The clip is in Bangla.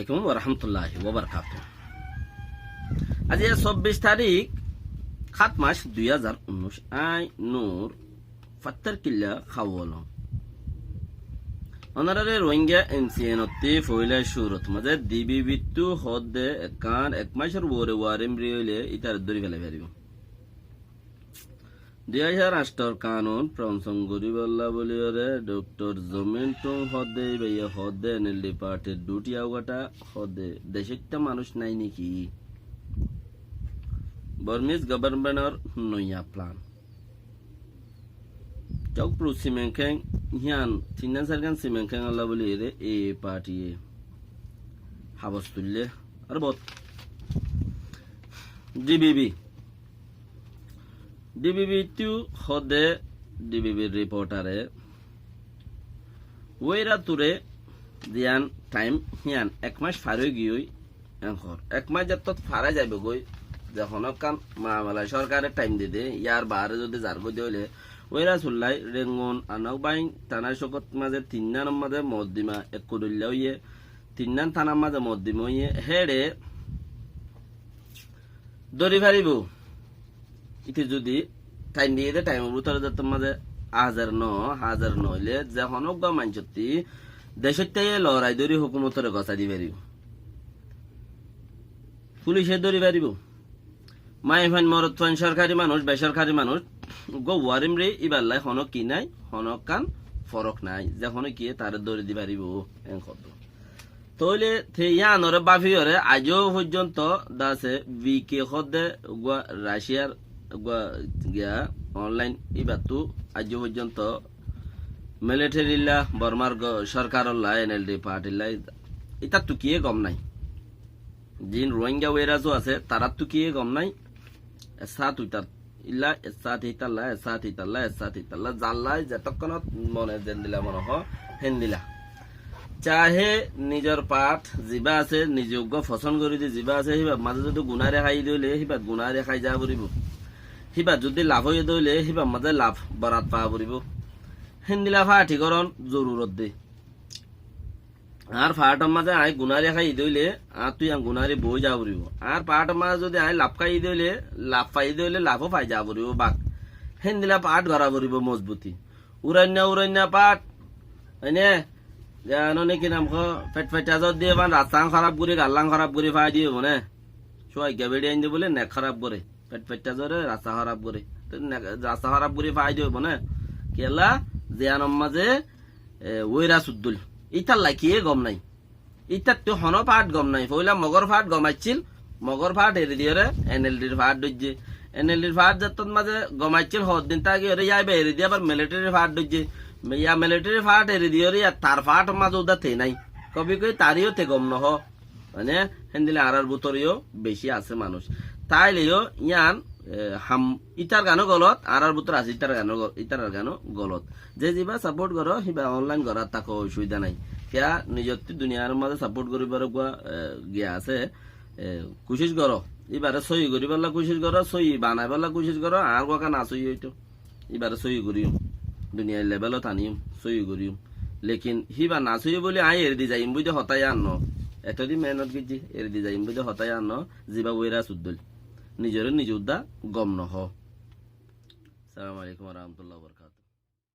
আলাইকুম ওয়া রাহমাতুল্লাহি ওয়া বারাকাতুহু। আজ 24 তারিখ 7 মাস 2019 আই নূর ফাত্তার কিল্লা খাওয়ালো অনারারে রোহিঙ্গা এমসিএনতে ফইলা সুরত মাঝে দিবি বিত্তু হদে কান এক মাসের ওরে ওয়ারেম রিলে ইতার দরি ফেলে পারিব 2008 কানুন প্রংসং গরিবল্লা বলিওরে ডক্টর জমিন্টু হদে বেয়ে হদে নেলি পার্টির দুটি আওগাটা হদে দেশিকটা মানুষ নাই নাকি বর্মিজ গভর্নমেন্টর নয়া প্ল্যান চৌপ্রু সিমেংকেং হিয়ান তিনান সারগান সিমেংকেং আল্লাহ বলিওরে এ পার্টি হাবস তুললে আর বত ডিবিবি টু হদে ডিবিবি রিপোর্টারে ওইরা তুরে দিয়ান টাইম হিয়ান এক মাস ফারে গিয়ে এখর এক মাস যত ফারা যাবে গই যখন কান মামলা সরকারের টাইম দিতে ইয়ার বাহারে যদি জারগো দিলে ওইরা চুল্লাই রেঙ্গন আনাক বাইন টানা শকত মাঝে তিননার মাঝে মদ্দিমা এক কুদুল্লা হইয়ে তিননান থানার মাঝে মদ্দিমা হইয়ে হেড়ে দরি ফারিব ইতি যদি টাইম দিয়ে দে টাইম ভিতরে যত মাঝে হাজার নইলে যখন বা মানসতি দেশতে লড়াই দরি হুকুমতরে গছা দি পারিব পুলিশে দরি পারিব মাই ফাইন মরত ফাইন সরকারি মানুষ বেসরকারি মানুষ গো ওয়ারিম রে ইবাল্লাই হনক কি নাই হনক কান ফরক নাই যখন কি তার দরি দি পারিব এন কত তইলে ইয়ানরে বাফিয়রে আজও পর্যন্ত দাসে ভিকে হদে রাশিয়ার গিয়া অনলাইন ইবাতু আজ পর্যন্ত মিলিটারিলা বর্মার সরকারল্লা এনএলডি পার্টিলা এটা তুকিয়ে গম নাই জিন রোহিঙ্গা ওয়েরাজও আছে তারা তুকিয়ে গম নাই সাত উইতার ইল্লা সাত হিতাল্লা জাল্লাই যতক্ষণত মনে যেন দিলা মনে হেন দিলা চাহে নিজের পাঠ যিবা আছে নিজযোগ্য ফসন কৰি দি যিবা আছে সিবা মাঝে যদি গুণারে খাই দিলে সিবা গুণারে খাই যা পড়িব সিবা যদি লাভ হয়ে দইলে সিবা মাঝে লাভ বরাত পা পড়িব হেন্দিলা ফাঠিকরণ জরুরত দে আর ফাটার মাঝে আই গুণারে খাই দইলে আর তুই গুণারে বই যা পড়িব আর পাহাটার মাঝে যদি আই লাভ খাই দইলে লাভ পাই দইলে লাভও পাই যা পড়িব বাক হেন্দিলা পাঠ ধরা পড়িব মজবুতি উড়ান্যা পাঠ এনে জানো নাকি নাম ফেটা যত দিয়ে বান রাস্তাং খারাপ করে গাল্লাং খারাপ করে ফাই দিয়ে মানে সবাই গেবেড়ি আইন দিয়ে বলে নেক খারাপ করে ফেটা জরে রাস্তা খারাপ করে রাস্তা খারাপ করে ফাই দিয়ে মানে কেলা জিয়ানম মাঝে ওইরা সুদ্দুল ইতার লাখিয়ে গম নাই ইতার তো হন ফাট গম নাই পইলা মগর ফাট গমাইছিল মগর ফাট এরি দিয়ে এনএলডির ফাট দইছে এনএলডির ফাট যত মাঝে গমাইছিল হদ দিন তাকে এরে যাইবে এরি দিয়ে আবার মিলিটারি ফাট দইছে ইয়া মিলিটারি ফাট এরি দিয়ে তার ফাট মাঝে ওদা থে নাই কবি কই তারিও তে গম নহ মানে হেন্দিলে আর বুতরিও বেশি আছে মানুষ তাইলেও ইয়ান হাম ইটার গানো গলত আর বুতর আছে ইটার গানো গলত যে যিবা সাপোর্ট করো সিবা অনলাইন করার তাকে অসুবিধা নাই কিয়া নিজের দুনিয়ার মাঝে সাপোর্ট করিবার গিয়া আছে কোশিশ করো এবারে সহি করিবার কোশিশ করো সহি বানাইবার কোশিশ করো আর কাকা না সহি হইতো এবারে সহি করিও দুনিয়ার লেভেলত আনিম সহি করিও লেকিন হিবা না সহি বলে আই এর দি যাইম বুঝতে হতাই আন এতদিন মেহনত গেছি এর দি যাইম বুঝতে হতাই আন যিবা ওইরা সুদ্দল নিজের নিজ উদ্দা গম নহ। আসসালামু আলাইকুম ওয়া রাহমাতুল্লাহি ওয়া বারাকাতুহু।